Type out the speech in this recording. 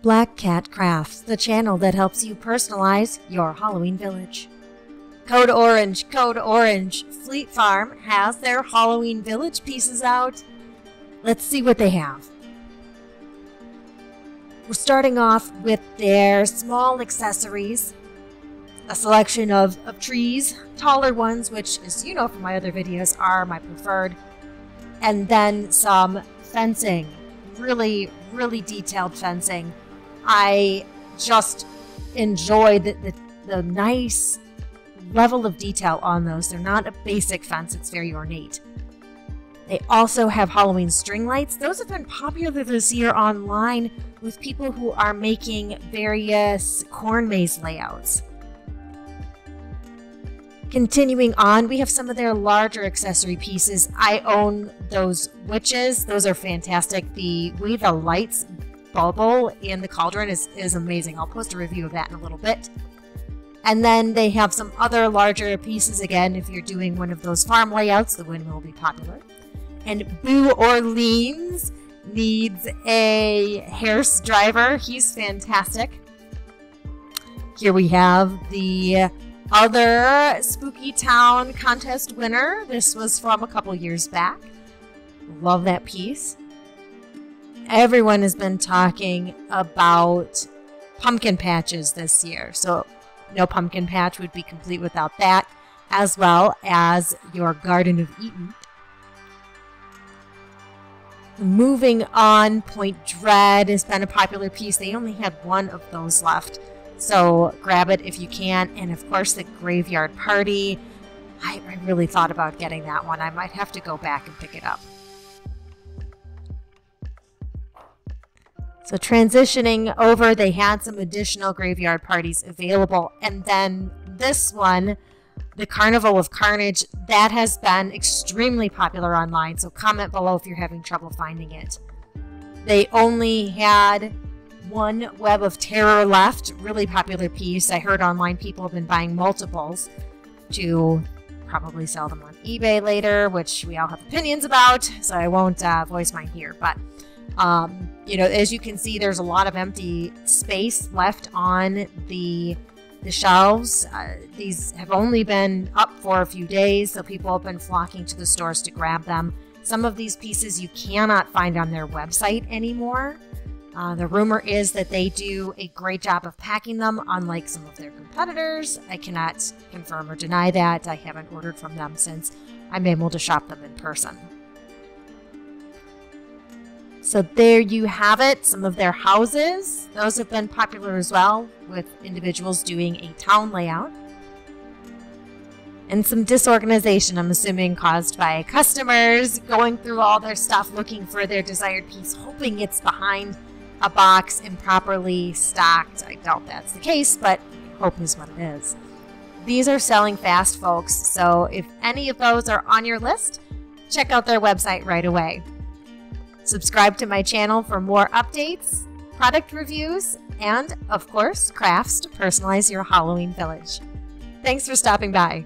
Black Cat Crafts, the channel that helps you personalize your Halloween village. Code Orange, Code Orange. Fleet Farm has their Halloween village pieces out. Let's see what they have. We're starting off with their small accessories. A selection of trees, taller ones, which, as you know from my other videos, are my preferred. And then some fencing. Really, really detailed fencing. I just enjoy the nice level of detail on those. They're not a basic fence, it's very ornate. They also have Halloween string lights. Those have been popular this year online with people who are making various corn maze layouts. Continuing on, we have some of their larger accessory pieces. I own those witches. Those are fantastic. The way the lights bubble in the cauldron is amazing. I'll post a review of that in a little bit. And then they have some other larger pieces. Again, if you're doing one of those farm layouts, the windmill will be popular. And Boo Orleans needs a hearse driver. He's fantastic. Here we have the other SpookyTown contest winner. This was from a couple years back. Love that piece. Everyone has been talking about pumpkin patches this year. So no pumpkin patch would be complete without that, as well as your Garden of Eden. Moving on, Point Dread has been a popular piece. They only had one of those left, so grab it if you can. And of course, the Graveyard Party. I really thought about getting that one. I might have to go back and pick it up. So transitioning over, they had some additional Graveyard Parties available. And then this one, the Carnival of Carnage, that has been extremely popular online. So comment below if you're having trouble finding it. They only had one Web of Terror left. Really popular piece. I heard online people have been buying multiples to probably sell them on eBay later, which we all have opinions about. So I won't voice mine here. But you know, as you can see, there's a lot of empty space left on the shelves. These have only been up for a few days, so people have been flocking to the stores to grab them. Some of these pieces you cannot find on their website anymore. The rumor is that they do a great job of packing them, unlike some of their competitors. I cannot confirm or deny that. I haven't ordered from them since I'm able to shop them in person. So there you have it, some of their houses. Those have been popular as well, with individuals doing a town layout. And some disorganization, I'm assuming, caused by customers going through all their stuff, looking for their desired piece, hoping it's behind a box improperly stocked. I doubt that's the case, but hope is what it is. These are selling fast, folks, so if any of those are on your list, check out their website right away. Subscribe to my channel for more updates, product reviews, and, of course, crafts to personalize your Halloween village. Thanks for stopping by.